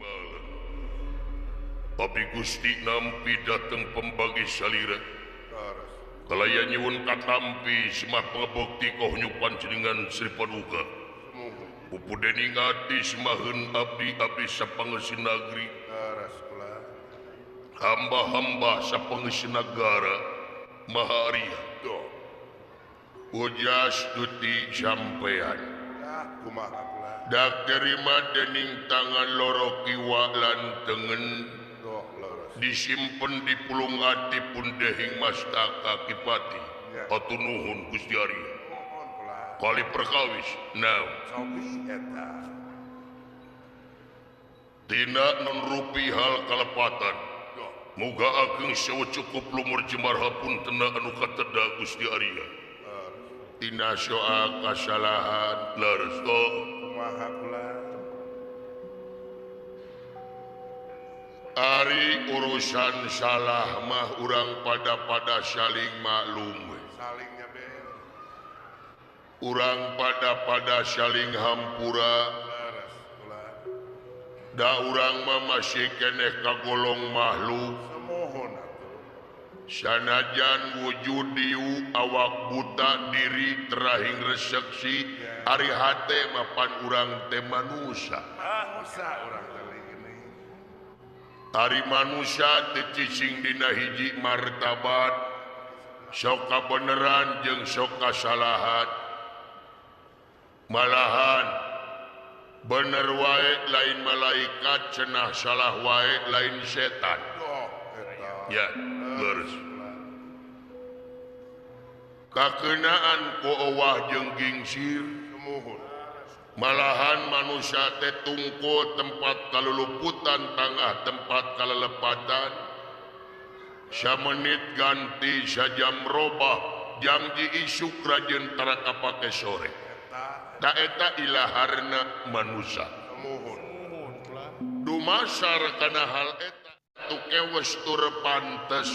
malam tapi Gusti nampi datang pembagi salira kalaya nyuwun katampi semah pengebukti kohnyupan jenengan Sri Paduka upudeni ngati semaheun abdi-abdi sapangeusi nagri hamba-hamba sapangeusi nagara maharia ujas duti sampean dak terima dening tangan loro kiwa lan tengen disimpen di pulung ati pun dehing mastaka kipati atunuhun Gusti Arya kali perkawis now tina nunrupi hal kalepatan muga ageng sewa cukup lumur jemarhapun tena anu kateda Gusti Arya tina soal kasalahan laras Ari urusan salah mah urang pada saling maklum urang pada saling hampura da urang mah masih keneh kagolong makhluk sanajan wujud diu awak buta diri terahing reseksi ari hate mapan urang teh manusia ari manusia teu cicing dina hiji martabat sok kabeneran jeung sok kasalahan malahan bener wae lain malaikat cenah salah wae lain setan ya leres kakeunaan ku owah jeung gingsir malahan manusia teh tungku tempat kaluluputan tangah tempat kalelepatan samenit ganti sajam robah janji isuk rajeun tara kapake sore da eta ilaharna manusia dumasar kana hal eta tu kewes tur pantes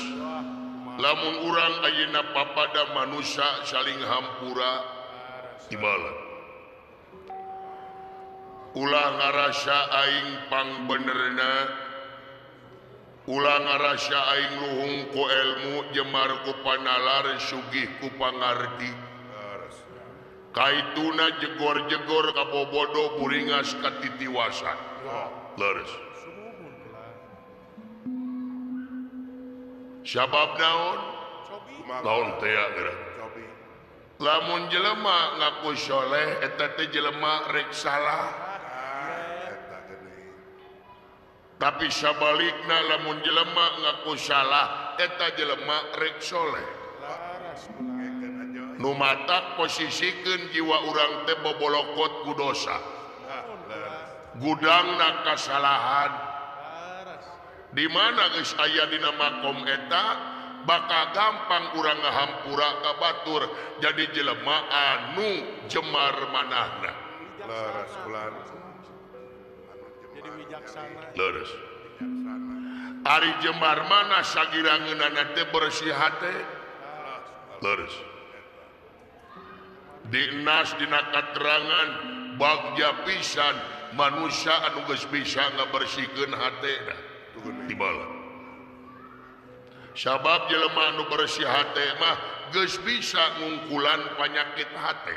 lamun urang ayeuna papada manusia saling hampura ibalah ulah ngarasa aing pangbenerna ulah ngarasa aing luhung ku ilmu jemar ku panalar sugih ku pangarti kaituna jegor-jegor kabobodo buringas katitiwasan leres sabab naon naon teh geura lamun jelema ngaku soleh eta teh jelema rek salah tapi sabalikna lamun jelema ngaku salah eta jelema rek soleh nu matak posisikeun jiwa urang teh bobolokot ku dosa gudangna kasalahan di mana geus aya dina makom eta bakal gampang urang ngahampura ka batur jadi jelema anu jemar manahna leres bulan leres ari jemar mana sagirangeunana teh bersih hate leres dinas dina katerangan bagja pisan manusia anu geus bisa ngabersihkeun hatena tibala sabab jelema anu bersih hate mah geus bisa ngungkulan panyakit hate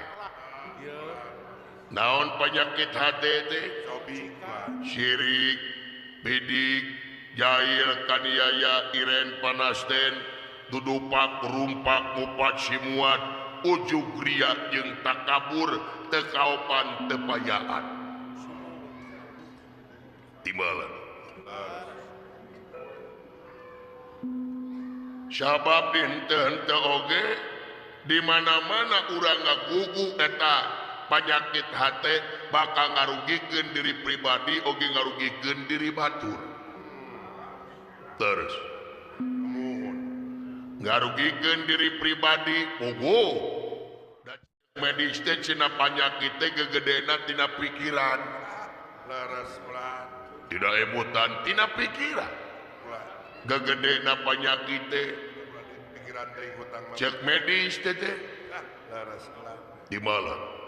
naon panyakit hate teh syirik, bidik, jahil, kaniaya, iren, panasten, dudupak, rumpak, mupat, simuat, ujug ria jeung takabur, tekaopan, tepayaan. Timbalan. Sabab henteu oge di mana-mana urang ngagugu eta panyakit hate bakal ngarugikeun diri pribadi oge ngarugikeun diri batur terus ngarugikeun diri pribadi pogo medis teh cenah panyakit teh gegedena tina pikiran leres ulah tidak ebutan tina pikiran gegedena panyakit teh pikiran teh hutang cek medis teh leres ulah di malam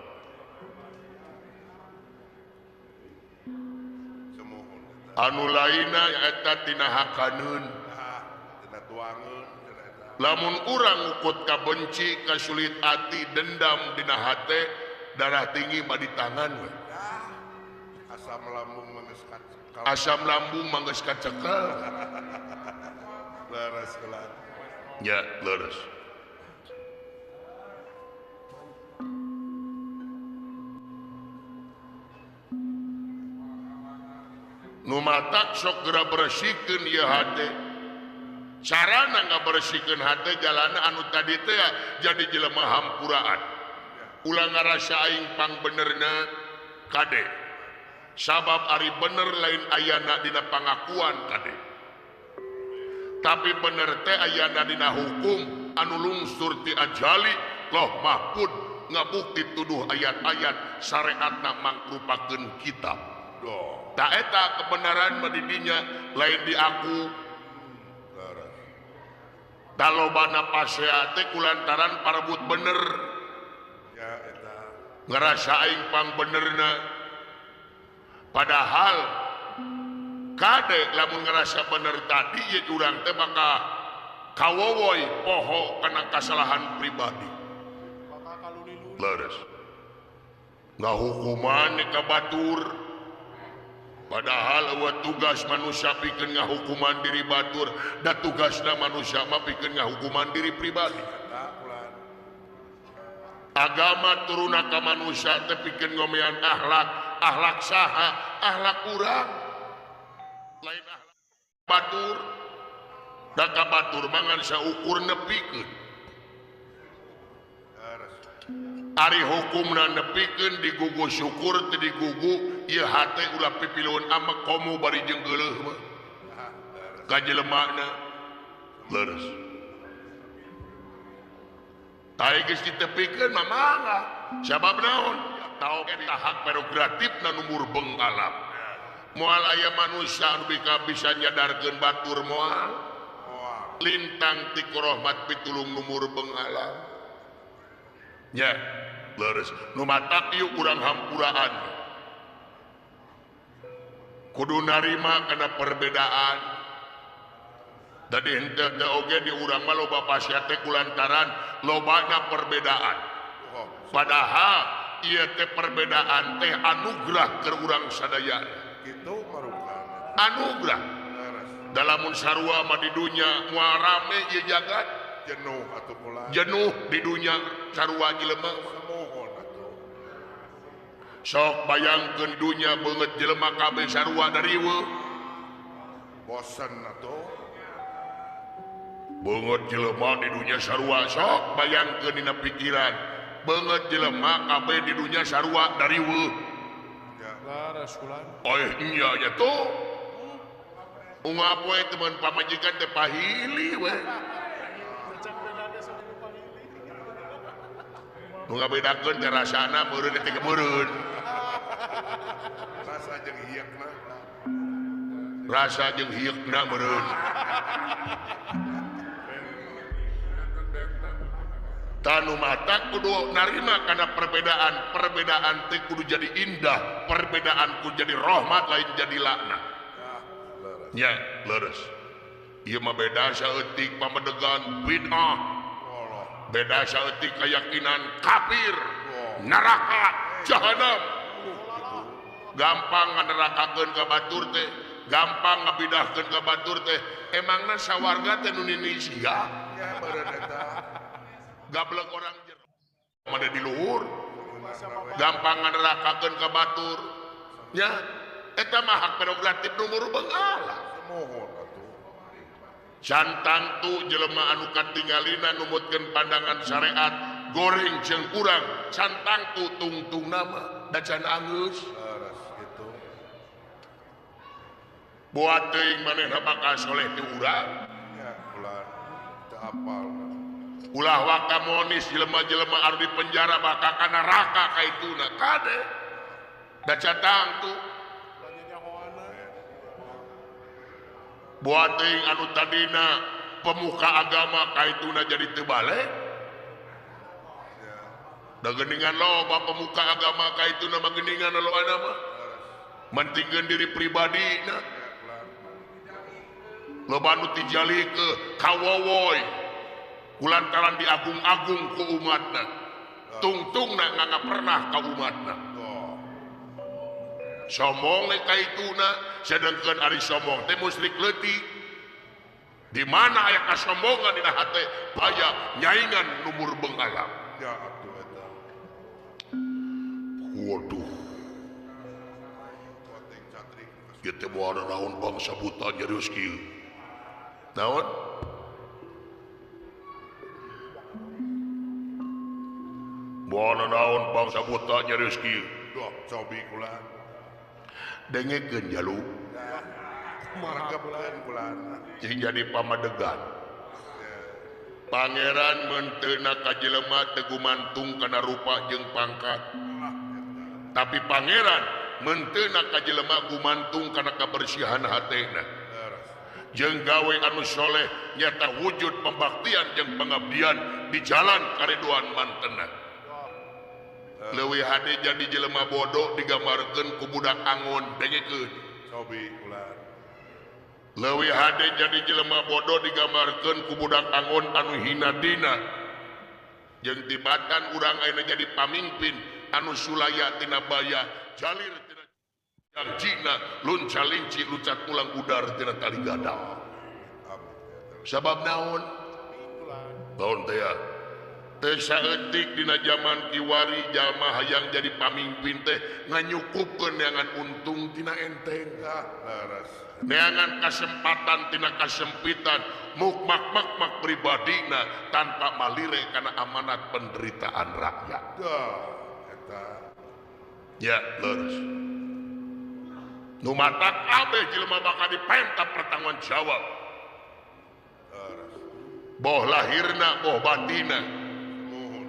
anu lainna nyaeta tina hakaneun lamun urang ukut ka benci ka sulit hati dendam dina hate darah tinggi mah di tangan we asam lambung manggeus kacekel leres kelar ya leres nu matak sok geura bersihkeun ieu hate carana ngabersihkeun hate jalana anu tadi teh jadi jelema hampuraan ulah ngarasa aing pang benerna kade sabab ari bener lain ayana dina pangakuan kade tapi bener teh ayana dina hukum anu lungsur ti ajali loh mahfud ngabukti tuduh ayat-ayat syariatna mangrupakeun kitab tak eta kebenaran madidinya lain di aku dalobana pasea teh kulantaran parebut bener ya eta ngerasa aing pang benerna padahal kade lamun ngerasa bener tadi ya urang teh maka kawowoy poho kana kasalahan pribadi leres nggak hukuman ka batur padahal awak tugas manusia pikeun ngahukuman diri batur dan tugasna manusia mah pikeun ngahukuman diri pribadi agama turuna ka manusia teh pikeun ngomean akhlak saha akhlak urang lain akhlak batur da ka batur mah ngan saukur nepikeun ari hukumna nepikeun digugu syukur teu digugu ieu hate ulah pipilun ama komo bari jeung geuleuh mah ka jelemana leres tai geus ditepikeun mah mangga sabab naon tahu eta hak prerogatifna numur beungkalam moal aya manusia anu bisa nyadarkeun batur moal lintang ti rahmat pitulung numur beungkalam nya leres nu matak ieu urang hampuraan kudu narima kana perbedaan tadi henteu teh oge di urang mah loba pasya teh kulantaran lobana perbedaan padahal ieu teh perbedaan teh anugerah keur urang sadaya itu merupakan anugerah dalamun sarua mah di dunya moal rame ieu jagat jenuh atuh pula jenuh di dunya sarua jelema sok bayangkeun dunya beungeut jelema kabeh sarua dariweuh bosan atuh beungeut jelema di dunya sarua sok bayangkeun dina pikiran beungeut jelema kabeh di dunya sarua dariweuh ya laras kulan iya nya tuh ungap we teman pamajikan teh pahili we nu ngabedakeun teh rasana meureun teh meureun rasa jeung hiyeukna rasa jeung hiyeukna meureun tanu mata kudu narima kana perbedaan teh kudu jadi indah perbedaan kudu jadi rahmat lain jadi laknat nya leres ieu mah beda saeutik pamedegan bid'ah beda saeutik keyakinan kafir neraka jahanam gampang nganerakakeun ka batur teh gampang ngabidahkeun ka batur teh emangna sawarga teh nu Indonesia ya beureun eta gablek orang jero made di luhur gampang nganerakakeun ka batur nya eta mah hak prerogatif nomor beungala mohon atuh cantang tu jelema anu katinggalina numutkeun pandangan syariat goreng jeung urang cantang tu tungtung nama da can anggeus laras gitu buat teuing manehna bakal soleh ti urang ya kulan teu apal ulah wakamonis jelema-jelema anu di penjara bakal ka neraka kaituna kade da cantang tu buat teuing anu tadina pemuka agama kaituna jadi teu balik da geuningan loba pemuka agama kaituna mah geuningan loba mah mentingkeun diri pribadina loba nu tijali ke kawowoy kulantaran diagung-agung ku umatna tungtungna nganga pernah ka umatna sombong kaituna sedangkan ari sombong teh musyrik leutik di mana aya kasombongan dina hate aya nyaingan numur beungalam ya atuh eta waduh penting catrik ieu teh moal naon bangsa buta nyarios kieu naon moal naon bangsa buta nyarios kieu doh cobi kula dengekeun jalu margabeun kula cing jadi pamadegan pangeran menteuna ka jelema teu gumantung kana rupa jeung pangkat tapi pangeran menteuna ka jelema gumantung kana kabersihan hatena jeung gawe anu soleh nyata wujud pembaktian jeung pengabdian di jalan karedoan mantena leuwih hade jadi jelema bodoh digambarkeun ku budak angon dengekeun cobi kula leuwih hade jadi jelema bodoh digambarkeun ku budak angon anu hina dina jeung tibatan urang ayeuna jadi pamimpin anu sulaya tina baya jalir tina janjina lunca-linci lucat ulang udar tina tali gadang sabab naon naon teh ya teh saeutik dina zaman kiwari jalma hayang jadi pamimpin teh nganyukupkeun neangan untung tina enteng laras neangan kasempatan tina kasempitan mukmak-makmak pribadina tanpa malire kana amanat penderitaan rakyat dah eta ya leres nu matak kabeh jelema bakal dipenta pertanggung jawab laras boh lahirna boh batina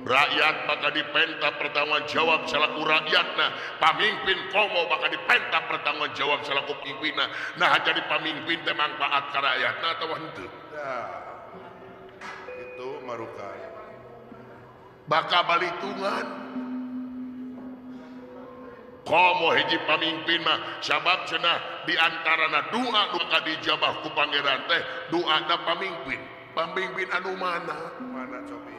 rakyat bakal dipenta pertanggung jawab selaku rakyatna pamimpin komo bakal dipenta pertanggung jawab selaku pimpinna nah jadi pamimpin teh manfaat ka rakyatna atau henteu ya itu marukan bakal balitungan komo hiji pamimpin mah sabab cenah diantarana doa nu dijabah ku pangeran teh doana pamimpin anu mana cobi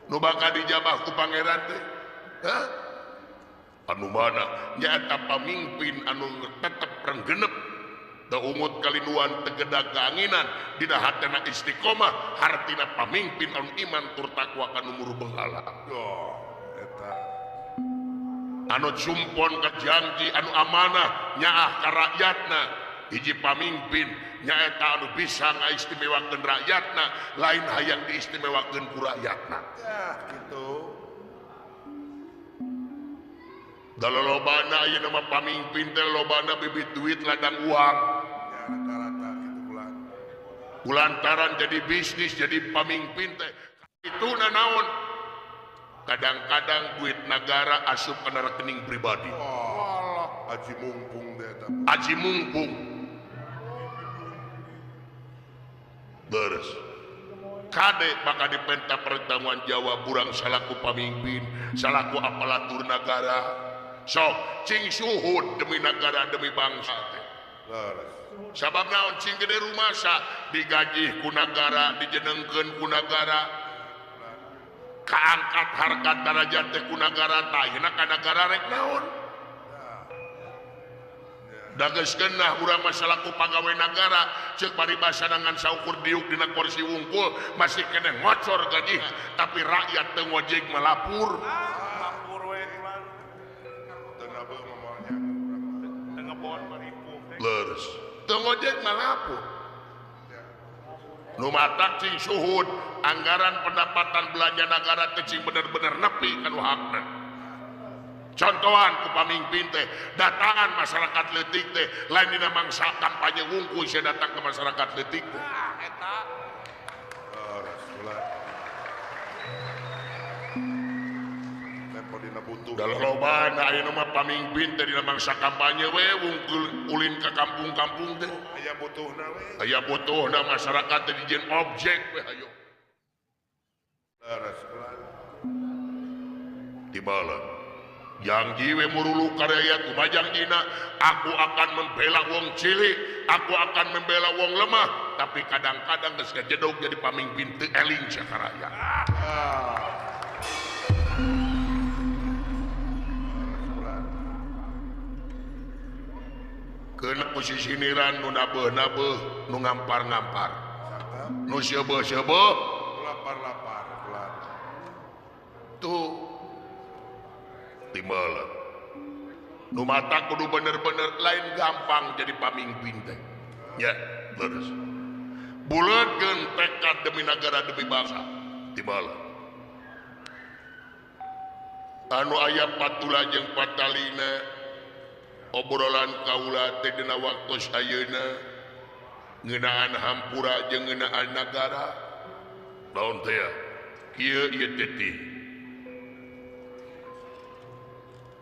nu bakal dijabah ku pangeran teh hah anu mana nyata pamimpin anu tetep renggenep teu umut kalinuan tegedag keanginan dina hatena istiqomah hartina pamimpin anu iman tur takwa ka numur beunghala doh eta anu sumpon ka janji anu amanah nyaah ka rakyatna hiji pamimpin nyaeta anu bisa ngaistimewakeun rakyatna lain hayang diistimewakeun ku rakyatna ya gitu dalolobana ayeuna mah pamimpin teh lobana bibit duit ladang uang ya rata-rata gitu kula kulantaran jadi bisnis jadi pamimpin teh itu naon kadang-kadang duit negara asup kana rekening pribadi walah aji mumpung deh eta aji mumpung beres kade bakal dipenta pertanggung jawab urang salaku pamimpin salaku aparatur negara sok cing suhud demi negara demi bangsa teh laras sabab naon cing gede rumasa digaji ku negara dijenengkeun ku negara kaangkat harkat darajat teh ku negara tayna ka negara rek naon dageskeun nah urang masalah ku pagawe negara ceuk paribasa dengan saukur diuk dina kursi wungkul masih kene ngocor gaji tapi rakyat teu ngojek melapur lapur we man teu nabeung momalnya teu ngebon maripu leres teu ngojek melapur nu matak cing suhud anggaran pendapatan belanja negara teh cing bener-bener nepi ka nu hakna contohan ku pamimpin teh datangan masyarakat leutik teh lain dina mangsa kampanye wungkul saya datang ke masyarakat leutik teh eta laras kula tempo dina butuh dalam lobana ayeuna mah pamimpin teh dina mangsa kampanye we wungkul ulin ka kampung-kampung teh aya butuhna we aya butuhna masyarakat teh dijieun objek we hayo laras kula di bala yang jiwe murulu karya kumajang dina, aku akan membela wong cilik, aku akan membela wong lemah, tapi kadang-kadang geus kajedog jadi pamimpin teu eling sakaraya. Kena posisi niran nu nabeuh-nabeuh, nu ngampar-ngampar, nu seubeuh-seubeuh, Lapar-lapar. Pelan. tuh timbalan. Nu mata kudu bener-bener lain gampang jadi pamimpin teh. Ya, leres. Buleutkeun tekad demi negara demi bangsa. Timbalan. Anu aya patula jeung patalina obrolan kaula teh dina waktu ayeuna ngeunaan hampura jeung ngeunaan nagara. Naon teh ya? Kieu ieu teh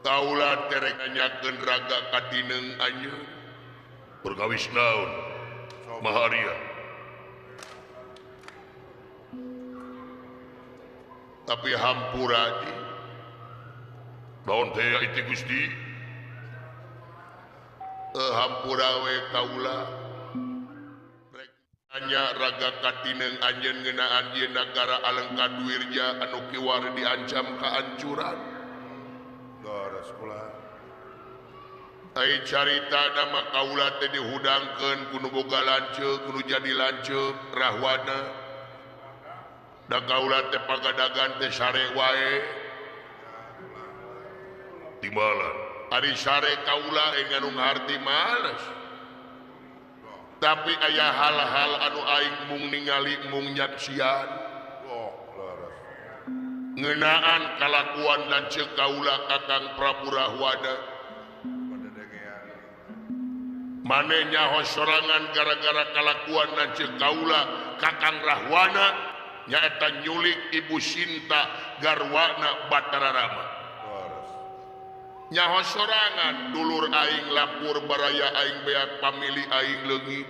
kaula terek nanyakeun raga katineung anjeun perkawis naon maharia tapi hampura di naon teh itu Gusti hampura we kaula rek nanya raga katineung anjeun ngeunaan ieu nagara alengka duirja anu kiwari diancam kahancuran. Leres pelan. Ai carita nama kaula teh dihudangkeun kudu boga lanceuk, kudu jadi lanceuk rahwana. Da kaula teh pagadagan teh sare wae. Timbalan. Ari sare kaula enggan ngarti males. Tapi aya hal-hal anu aing mung ningali mung nyaksian. Leres. Ngeunaan kalakuan lanceuk kaula Kakang Prabu Rahwana. Padedengean. Mane nyaho sorangan gara-gara kalakuan lanceuk kaula Kakang Rahwana nyaeta nyulik Ibu Sinta garwana Batara Rama. Leres. Nyaho sorangan dulur aing lapur baraya aing beak pamili aing leungit.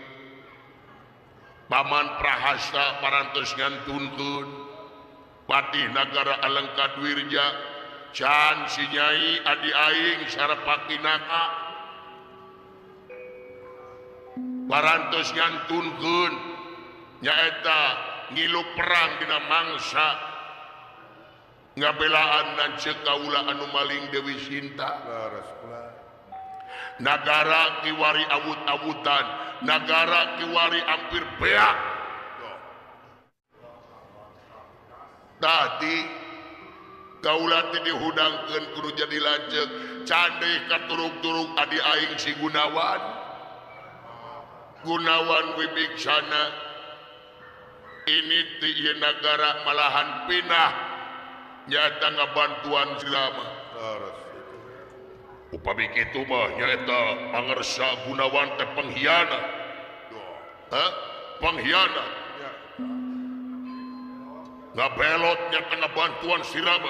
Paman Prahasta parantos ngantunkeun patih nagara alengka duirja can si nyai adi aing sarapakinaka parantos ngantunkeun nyaeta ngilu perang dina mangsa ngabelaan lanceuk kaula anu maling Dewi Sinta. Leres pelan. Nagara kiwari awut-awutan, nagara kiwari hampir beak. Tadi kaula teh dihudangkeun kudu jadi lanceuk candeh katurug-turug adi aing si Gunawan Wibiksana ini ti ieu nagara malahan pinah nyata ngabantuan silama. Leres. Upami kitu mah nyaeta pangersa Gunawan teh pengkhianat. Pengkhianat. Ya. Ngabelot nyata ngabantuan sirama.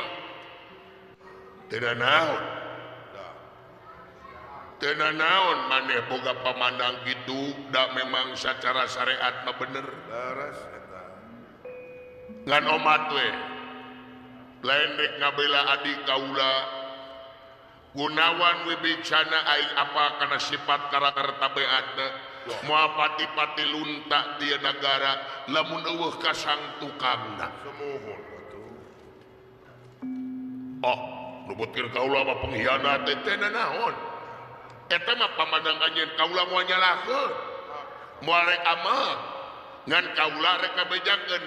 Teu naon. Teu naon maneh boga pamandang kitu da memang secara syariat mah bener. Leres eta. Ngan omat we. Lain rek ngabela adik kaula Gunawan Wibiksana aing apa kana sifat karakter tabeatna moal pati-pati lunta di negara lamun eueuh ka sang tukangna. Semohon atuh. Oh, nubutkeun kaula mah pengkhianat teh naon? Eta mah pamandang anjeun kaula moal nyalahkeun. Moal rek amal. Ngan kaula rek kabejakeun.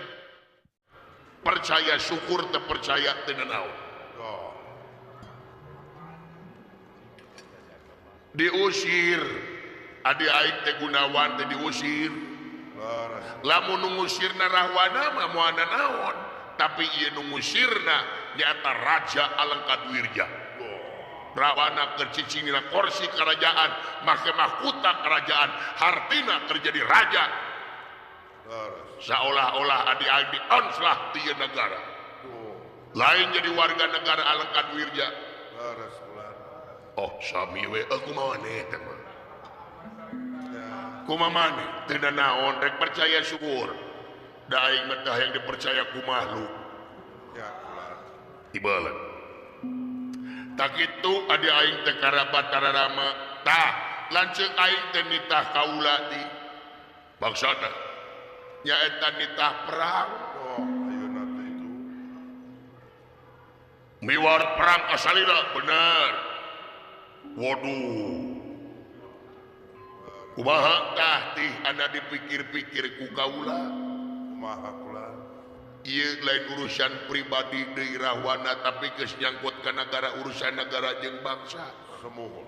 Percaya syukur teu percaya teu naon. Diusir adi aing teh Gunawan teh diusir. Leres. Lamun nu ngusirna Rahwana mah moal naon, tapi ieu nu ngusirna nyaeta Raja Alengkadwirja. Rahwana keur cicingna kursi kerajaan, make mahkota kerajaan, hartina terjadi raja. Leres. Seolah-olah adi aing dionslah ti ieu negara. Lain jadi warga negara Alengkadwirja. Leres pelan. Oh, sami we kumaha maneh teh mah. Ya. Kumaha maneh teu naon rek percaya syukur. Da aing mah tah yang dipercaya ku makhluk. Ya pelan. Ibalan. tak itu ada aing teh karabat tararama tah lanceuk aing teh nitah kaula di bangsana nyaeta nitah perang Oh, ayeuna teh itu. miwar perang asalina bener waduh kumaha tah tih anda dipikir-pikir ku kaula Kumaha kula? ieu lain urusan pribadi deui Rahwana tapi geus nyangkut ka negara urusan negara jeung bangsa Semuhun.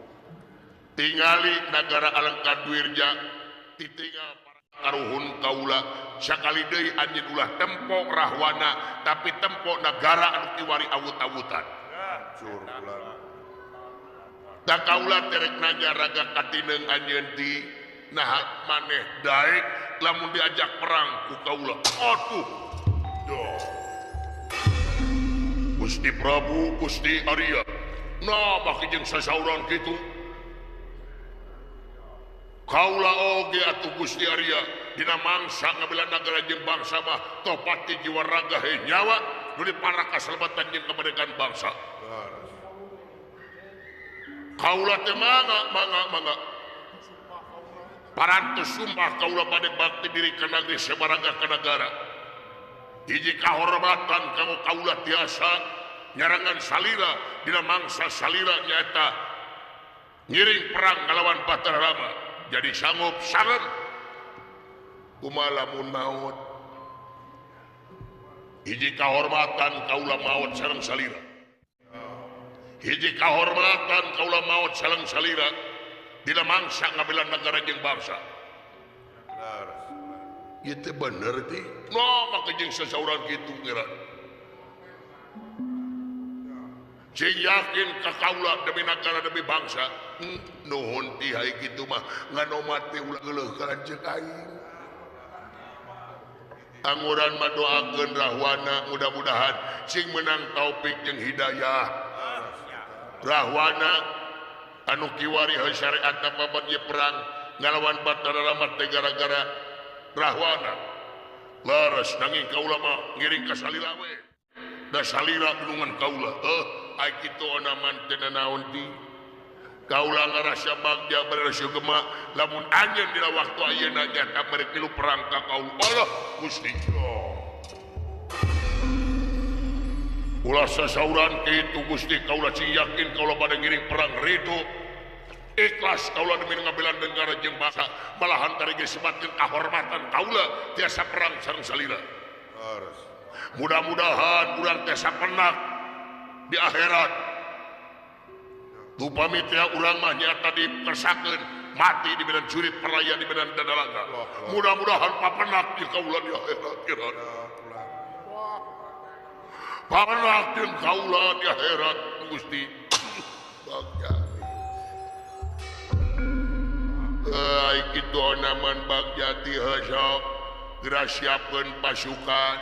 tingali negara alengka duirja titinggal para karuhun kaula sakali deui anjeun ulah tempo Rahwana tapi tempo negara anu kiwari awut-awutan Cur kula. da kaula terek nanya raga katineung anjeun ti nah maneh daek lamun diajak perang ku kaula aduh doh Gusti Prabu Gusti Arya nah maki jeung sasauran kitu kaula oge atuh Gusti Arya dina mangsa ngabela nagara jeung bangsa mah topati jiwa raga he nyawa nu dipara kasalebatan jeung kemerdekaan bangsa Laras. kaula teh mangga parantos sumpah kaula bade bakti diri ka negeri sabaraga ka negara hiji kahormatan kanggo kaula tiasa nyarangan salira dina mangsa salira nyaeta ngiring perang ngalawan Batara Rama jadi sanggup sareng kumaha lamun maot hiji kahormatan kaula maot sareng salira hiji kahormatan kaula maot sareng salira dina mangsa ngabela negara jeung bangsa Laras. ieu teh bener ti no maka jeung sasauran kitu ngeran cing yakin ka kaula demi negara demi bangsa nuhun ti hai kitu mah nganomat teh ulah geuleuh ka lanceuk aing anguran mah doakeun Rahwana mudah-mudahan sing menang taufik jeung hidayah Rahwana anu kiwari he syariat babat ye perang ngalawan Batara Rama teh gara-gara Rahwana laras nanging kaula mah ngiring ka salira we da salira dunungan kaula ai kitu onaman teh naon ti kaula ngarasa bagja bereseu gema lamun anjeun dina waktu ayeuna nyata merek tilu perang ka kaula Allah Gusti ulah sasauran kitu Gusti kaula sing yakin kaula bade ngiring perang ridho ikhlas kaula demi ngabela negara jeung bangsa malahan tari ge sebatkeun kahormatan kaula tiasa perang sareng salira Laras. mudah-mudahan urang teh sapenak di akhirat upami teh urang mah nyata dikersakeun mati di medan jurit peraya di medan dadalaga mudah-mudahan papenak di kaula di akhirat kira papenak jeung kaula di akhirat Gusti bagja ai kitu naman bagja ti hasok geura siapkeun pasukan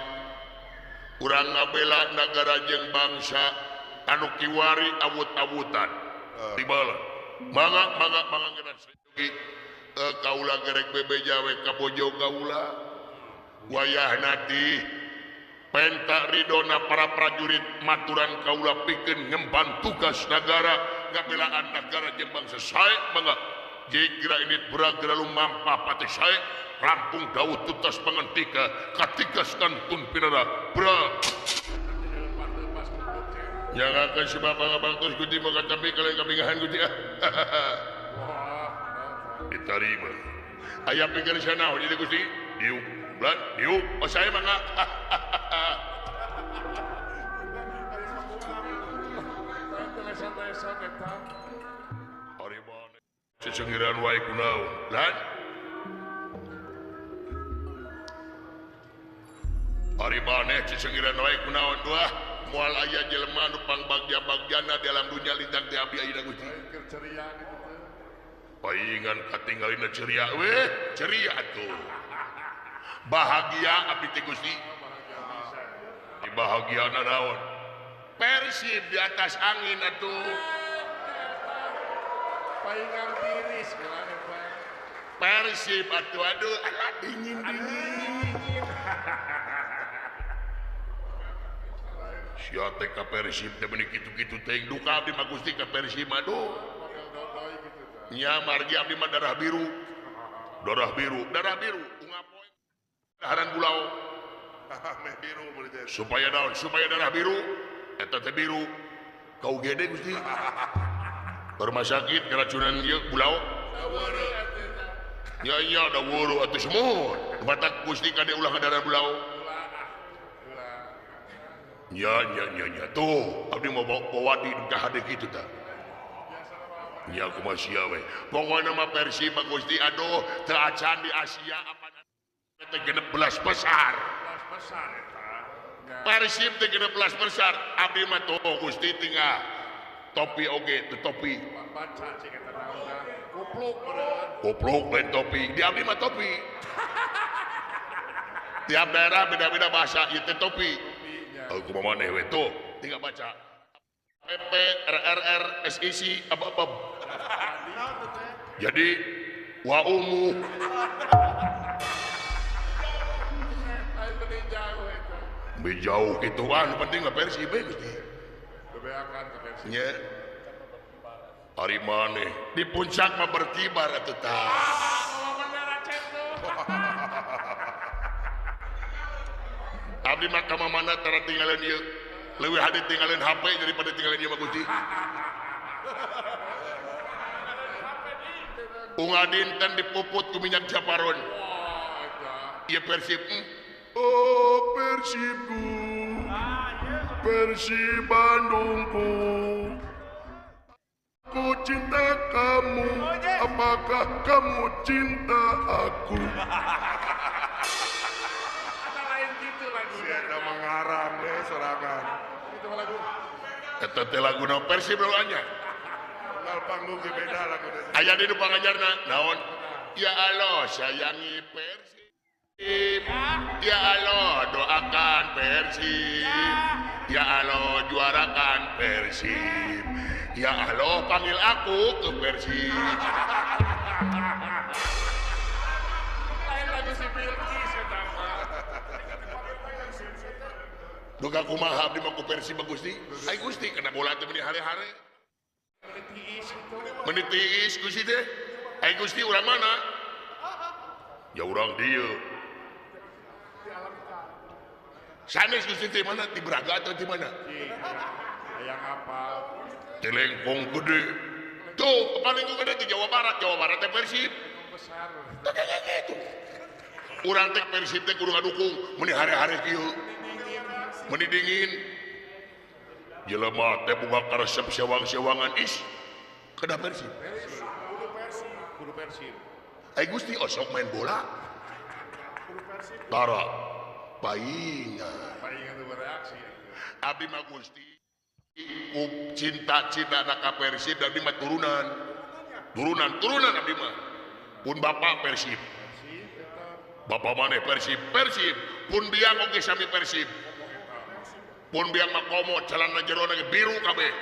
urang ngabela negara jeung bangsa anu kiwari awut-awutan tibala mangga ngeran sajugi kaula gerek bebeja we ka bojo kaula wayahna ti penta ridona para prajurit maturan kaula pikeun ngemban tugas negara ngabelaan negara jeung bangsa sae mangga jika ini beragera lumampah patih sae rampung Daud tutas pangantika katigas kantun pinara bra jangan si bapak ngabangtos gusti maka tapi kalian kabingahan gusti diterima ayah pikir sana jadi gusti diuk bulan diuk oh saya mangga Harimane secengiran wae kunaon lan Harimane secengiran wae kunaon doah moal aya jelema nu pangbagja-bagjana dalam dunia lintang teh abdi ayeuna Gusti Ceria gitu teh. paingan katinggalina ceria we ceria atuh bahagia abdi teh Gusti di bahagiana naon Persib di atas angin atuh Paingan tiris gimana Pak? Persib atuh aduh alah dingin sia teh ka Persib teh meuni kitu-kitu teh duka abdi mah Gusti ka Persib aduh Model dodoi gitu tah. nya margi abdi mah darah biru ungapoe daharan bulau Meh biru beureut teh. supaya daun supaya darah biru eta teh biru kau gede Gusti rumah sakit keracunan ieu bulau nya da wuru atuh semut batak Gusti kade ulah darah bulau nya tuh abdi mau bawa di hade kitu tah nya kumaha sia we pokona mah Persib mah Gusti aduh teu acan di Asia apa teh 16 besar Besar eta. Persib teh 16 besar abdi mah tuh Gusti tinggal topi oge teu topi Baca cik eta naonna. Kupluk beureut. goblok lain topi di abdi mah topi tiap daerah beda-beda bahasa ieu teh topi Topinya. kumaha maneh we tuh tinggal baca PP RRR SIC apa jadi wa umu Ai beli jauh eta. jauh gituan penting mah Persib we Gusti Bebeakan ka Persib. nya hari maneh di puncak mah berkibar atuh tah abdi mah ka mana tara tinggalin ieu leuwih hade tinggalin HP daripada tinggalin ieu mah Gusti Unga dinten dipuput ku minyak japaron Wah, eta. ieu Persib oh Persibku Persib Bandungku aku cinta kamu apakah kamu cinta aku Ada lain gitu lagu. Si ada mengarang deh sorangan. Itu mah lagu. eta teh laguna Persib dulu anya Tinggal panggung ge beda lagu teh. aya di depan ngajarna naon ya Allah sayangi Persib ya Allah doakan Persib ya Allah juarakan Persib ya Allah panggil aku ke Persib Lain lagu si Bilkis eta mah. duka kumaha abdi mah ku Persib Gusti ai Gusti kena bola teh meuni hare-hare Tiis itu. meuni tiis Gusti teh ai Gusti urang mana ya urang dieu sanes Gusti teh mana di Braga atau di mana Hayang apal. Telengkong gede tuh paling gede di Jawa Barat teh Persib Besar. urang teh Persib teh kudu ngadukung meuni hare-hare kieu meuni dingin jelema teh boga karesep sewang-sewangan is kada Persib Kudu Persib. ai Gusti osok main bola tara paingan Paling itu bereaksi. abdi mah Gusti ku cinta-cinta ka Persib abdi mah turunan abdi mah pun bapak Persib bapak maneh Persib pun biang oge sami Persib pun biang mah komo calana jerona ge biru kabeh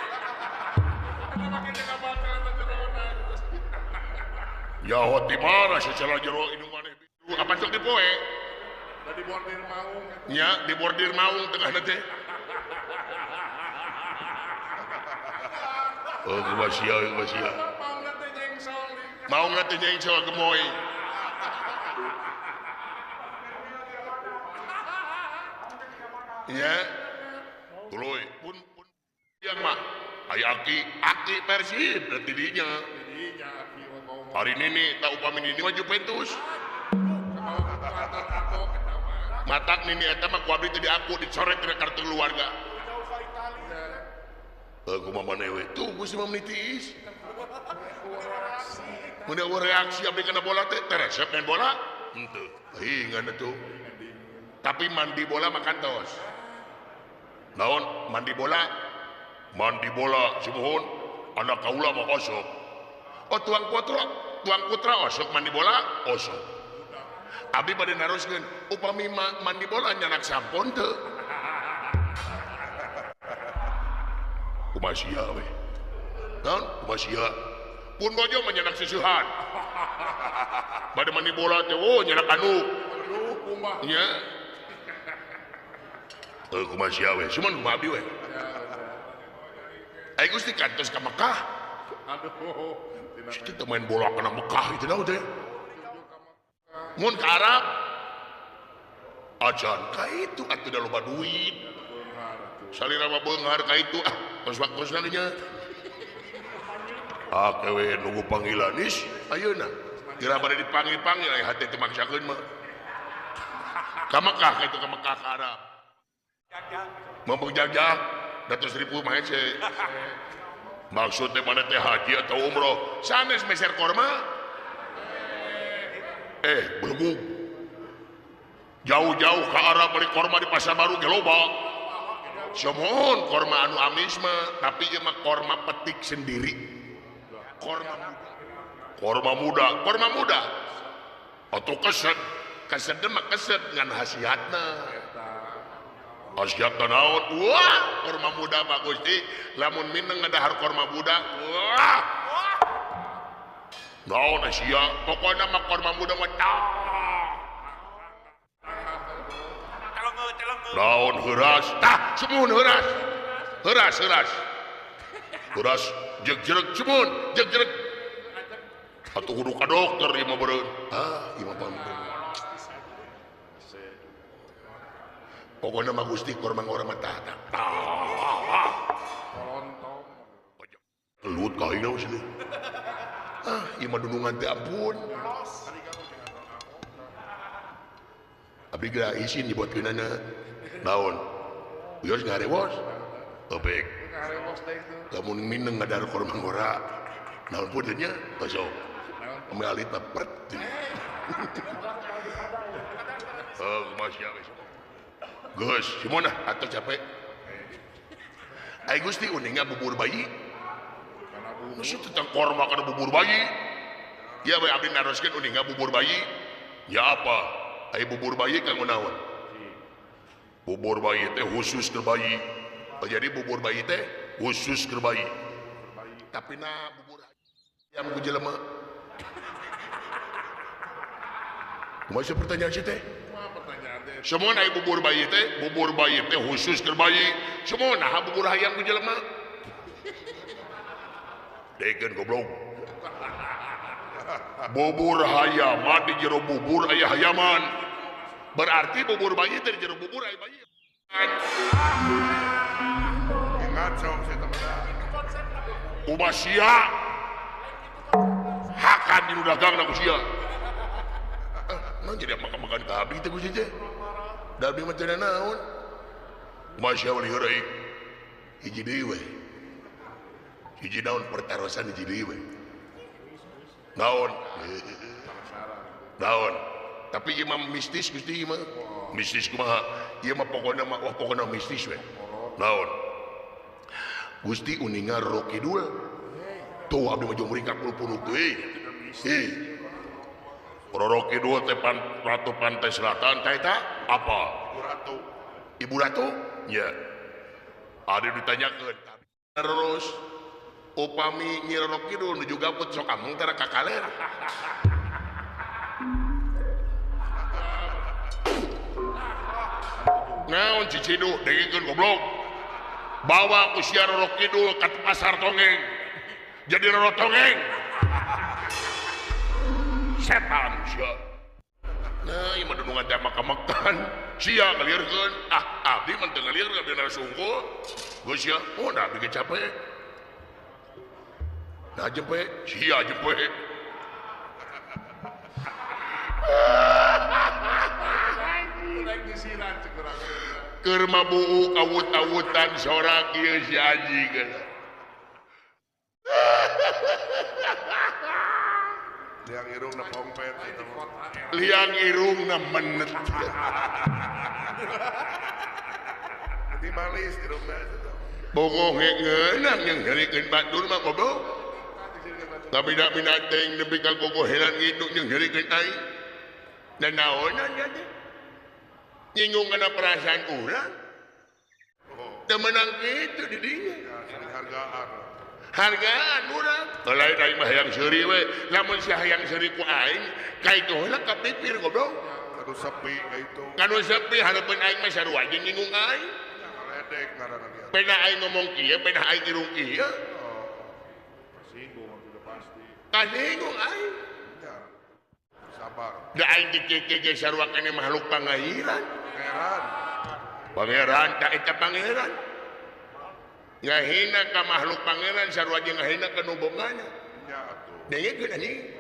Karena makin jaga bakal na jerona. ya hoti mana secara jero indung maneh biru apa sok dipoe Tadi bordir maung. nya di bordir maung tengah teh oh kumaha Mau nanti nyengsol nih. mau ngateh nyengsel gemoy ya tuloy pun yang mah aya aki Persib dan didinya Jadinya aki ngomong. hari ini tak upami ini mah Juventus Kalau kantor aku kita mah. matak nini eta mah ku abdi teh aku dicoret tina kartu keluarga aku mah maneh we tuh Gusti mah menitiis mun ada reaksi abdi kana bola teh teresep main bola henteu ingan atuh tapi mandi bola mah kantos naon mandi bola sumuhun anak kaula mah osok oh tuang putra osok mandi bola osok abdi bade naroskeun upami mandi bola nyanak sampon teu kumaha sia we naon kumaha sia pun bojo menyanak susuhan bade mandi bola teh oh nyanak anu Aduh, kumbah. nya kumaha sia we cuman kumaha abdi we ai Gusti kantos ka Mekah Aduh. kita main bola kana Mekah itu naon teh mun ka Arab acan ka itu atuh da loba duit salira mah beunghar ka itu tos waktu nya kewe nunggu panggilan is ayeuna kira bade dipanggil-panggil aya hate teu maksakeun mah ka Mekah ka itu ka Mekah ka Arab mumpung jagjak datus ribu mah hece maksudnya mana teh haji atau umroh sanes meser korma berhubung jauh-jauh ke Arab beli korma di pasar baru ge loba semohon korma anu amis mah tapi ieu mah korma petik sendiri korma muda atau keset mah keset ngan hasiatna Asyap naon, wah, korma muda Pak Gusti, lamun mineng ngadahar korma muda, wah, naon Asia, pokoknya mah korma muda mah naon heuras, tah, semun heuras, jeg-jereg semun, jeg-jereg, atuh kudu ka dokter ieu mah beureun, ieu mah pampeun. Pokoknya mah Gusti korma orang mata kelut kau ini sini ieu mah dunungan teh ampun abdi geura isin dibuatkeunana naon geus ngarewos opek lamun mineng ngadar korma ngora naon pun nya sok mealit pepet masya Allah Gus, gimana? Atau capek? Ay Gusti, uninga bubur bayi. Masih tentang korma kana bubur bayi. Ya, bae abdi naroskeun uninga bubur bayi. Ya apa? Ay bubur bayi kanggo naon? Bubur bayi teh khusus ke bayi. Jadi bubur bayi teh khusus ke bayi. Tapi na bubur ayam ku jelema. Masih pertanyaan sih teh? Semua naik bubur bayi teh khusus ke bayi. Semua nah bubur hayam ku jelema. Deken goblok. Bubur hayam di jero bubur aya hayaman. Berarti bubur bayi teh di jero bubur aya bayi. Ingat sok saya teman. Umasia hakan di dagang na ku sia. Nang jadi makan kabeh teh ku sia teh. Dabi mah teu naon. Masya Allah heureui. Hiji deui we. Hiji naon pertarosan hiji deui we. Naon? Naon? Tapi ieu mah mistis Gusti ieu mah. Mistis kumaha? Ieu mah pokona mistis we. Naon? Gusti uninga Roro Kidul. Tuh abdi mah jomring ka kulpunuk teh. Roro Kidul teh Ratu Pantai Selatan teh eta apa? Ibu Ratu? Ya. Ada ditanyakeun. Terus upami Nyi Roro Kidul nu juga put sok amung tara kakaler. Naon cicidu dengikeun goblok. Bawa usia Roro Kidul ka pasar tongeng. Jadi Roro Tongeng. Setan sia. Nah, ieu mah dunungan teh makan sia ngalieurkeun. Abdi mah teu ngalieur abdi narasungkul. Geus sia, da abdi ge capek. Nah jempe, sia jempe. Keur mabuu awut-awutan sorak ieu si Aji geus. Liang irungna pompet itu. Liang irungna menet. Di malis irungna itu. Bongong ngeunang yang nyarikeun batur mah goblok. Tapi dak minateng nepi ka gogohelan induk yang nyarikeun aing. Dan naonan jadi nyinggung kana perasaan urang. Da menang kitu di dinya. Hargaan. Hargaan urang. Lain aing mah hayang seuri we. Lamun si hayang seuri ku aing, kaitu heula kapipir goblok. Kanu sepi ka itu. Kanu sepi hareupeun aing mah sarua jeung nyinggung aing. Pendek ngaranna dia. Pena aing ngomong kieu, pena aing irung kieu. Singgung sudah pasti. Kasinggung aing. Ya. Sabar. Da aing dikeke sarua kene makhluk pangahiran. Heran. Pangeran, tak eta pangeran. Ngahina ka makhluk pangeran sarua jeung ngahina ka numbonganna. Ya atuh. Dengekeun anjing.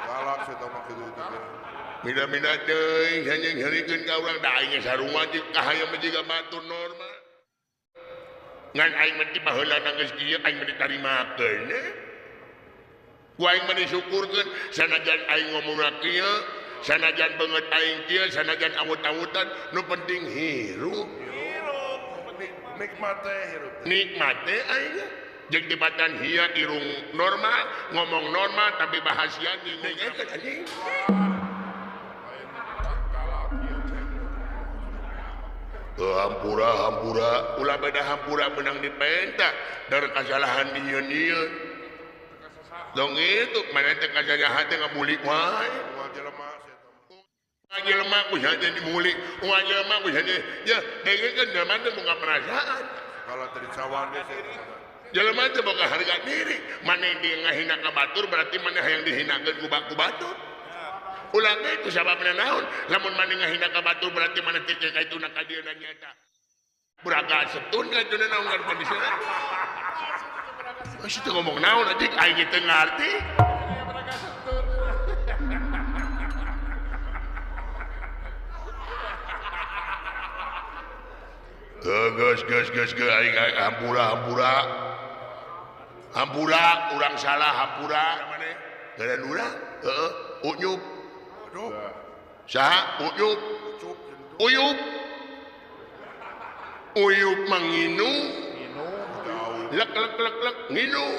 Galak saya tahu maksud itu. Mina-mina teuing hanya nyarikeun ka urang da aing sarua jeung kahayang jiga batur normal. Ngan aing mah ti baheulana geus kieu aing mah ditarimakeun. Ku aing mah disyukurkeun sanajan aing ngomongna kieu, sanajan beungeut aing kieu, sanajan awut-awutan nu penting hirup. Nikmat teh hirup. Nikmat teh aing jeung tibatan hiya irung normal, ngomong normal tapi bahasia dengekeun anjing. Hampura, ulah beda hampura menang dipenta dari kesalahan dieun-dieun. Dong itu, mana teh kasalahan teh ngamulik wae. Wah jelema saya tahu. Ngajelema ku saja dimulik, ngajelema ku saja. Ya, dengekeun jelema teh boga perasaan. Kalau tadi cawan dia saya tahu. Jelema teh boga harga diri. Mane dia ngahina ka batur berarti mane hayang dihinakeun ku batur. Ulang itu sababna naon? Lamun mane ngahina ka batur berarti mane teh ka itu na ka dieu na nyata. Buraga setun ka itu naon kan kondisinya. Masih teu ngomong naon adik aing teu ngarti. Gus aing hampura urang salah hampura mane ngaran urang heeh unyup Aduh. saha unyup Cup uyup manginu Minum. lek nginu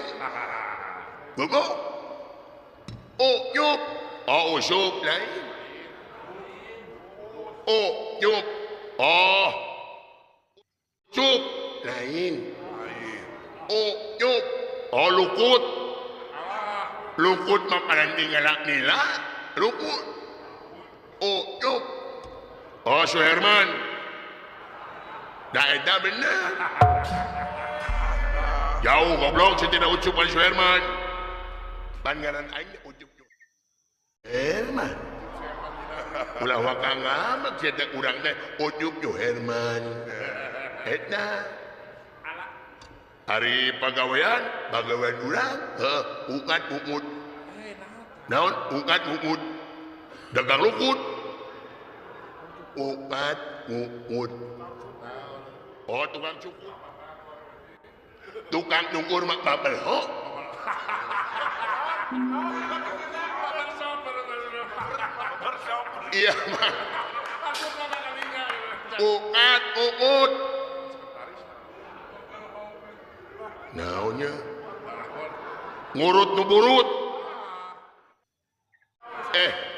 bobo uyup usup lain uyup sup lain uyup lukut mah pada tinggalak nila lukut uyup Suherman dah eta bener jauh goblok saya tidak ucup oleh Suherman pangaran aing ucup Herman ulah wakang amat saya tak urang teh ucup Herman eta hari pagawean urang ukat umut naon ukat umut dagang lukut ukat umut tukang cukur tukang nyukur mak babel iya mah ukat umut naonnya ngurut nuburut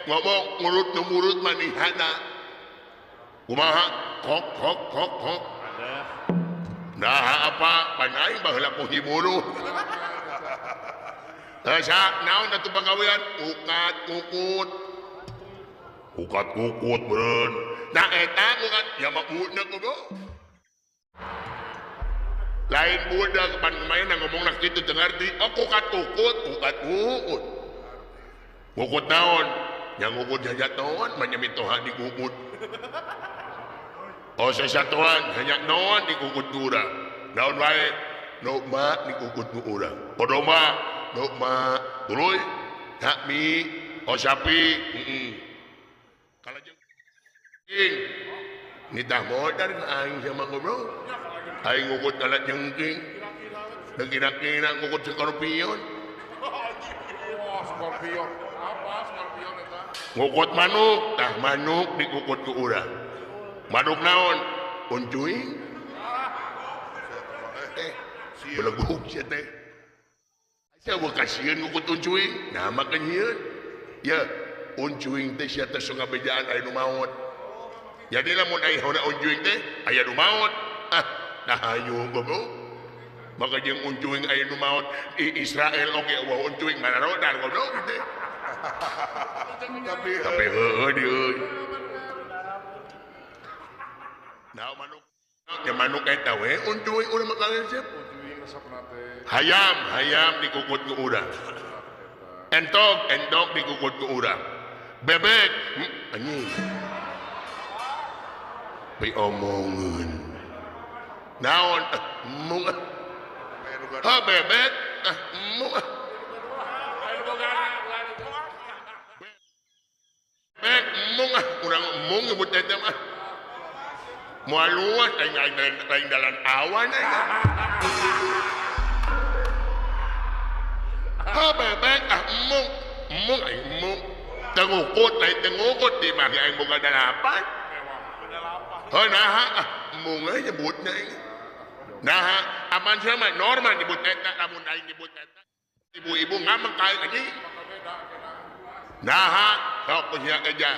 ngomong ngurut nuburut manihana kumaha kok nah apa panai baheula ku hiburu sa naon atuh pagawean ukat kukut beureun nah eta ukat ya mah budak goblok lain budak pan main ngomongna kitu teu ngarti ukat kukut naon yang kukut jajatoan manyamitoha di kukut sesatuan hanya naon di kukut urang naon wae nokma di kukut urang podoma nokma tuluy hakmi sapi kalau jeung nitah modar aing sama goblok aing ngukut kala jengking kira-kira ngukut skorpion Scorpio. Apa Scorpion eta? ngukut manuk dikukut ku urang manuk naon uncuing beleguk sia teh asa bekasieun ngukut uncuing nah makan hieun ya uncuing teh sia teh sok ngabejaan aya nu maot jadi lamun aya uncuing teh aya nu maot nah hayu goblok maka jeung uncuing aya nu maot Israel oge wah uncuing mana rodar goblok teh tapi heueuh dieu nah manuk manuk eta we uncuy urang mah resep. Ujuin resepna teh. Hayam dikukut ke urang. Entok dikukut ke urang. Bebek, anjing. Pi omongeun. Naon mung. Ha bebek, mung. Ayo bogana, Bebek mung urang mung nyebut eta mah. Moal luas aing dalan awan aing. Ha bebek mung aing mung. Tengukut di mah aing boga dalapan. Oh nah, mung aja nyebutna aing. Nah, aman sama normal nyebut eta lamun aing nyebut eta. Ibu-ibu ngameng kae anjing. Nah, sok nya aja.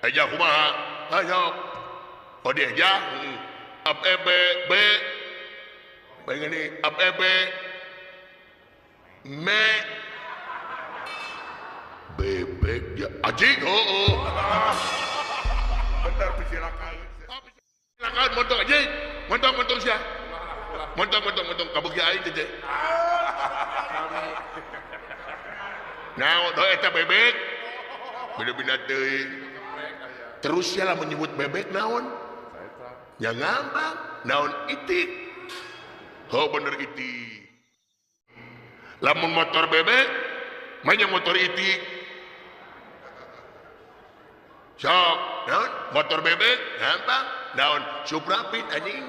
Aja kumaha? Ayo. Oh dia aja. Ab ebe be. Begini, ab ebe me bebek ya anjing Bener pisilakan. silakan montong anjing montong sia montong kabeuki aing teh naon eta bebek bener-bener teuing terus sia lah menyebut bebek naon nya ngambang naon itik bener itik lamun motor bebek banyak motor itik sok naon motor bebek gampang naon Supra Pit anjing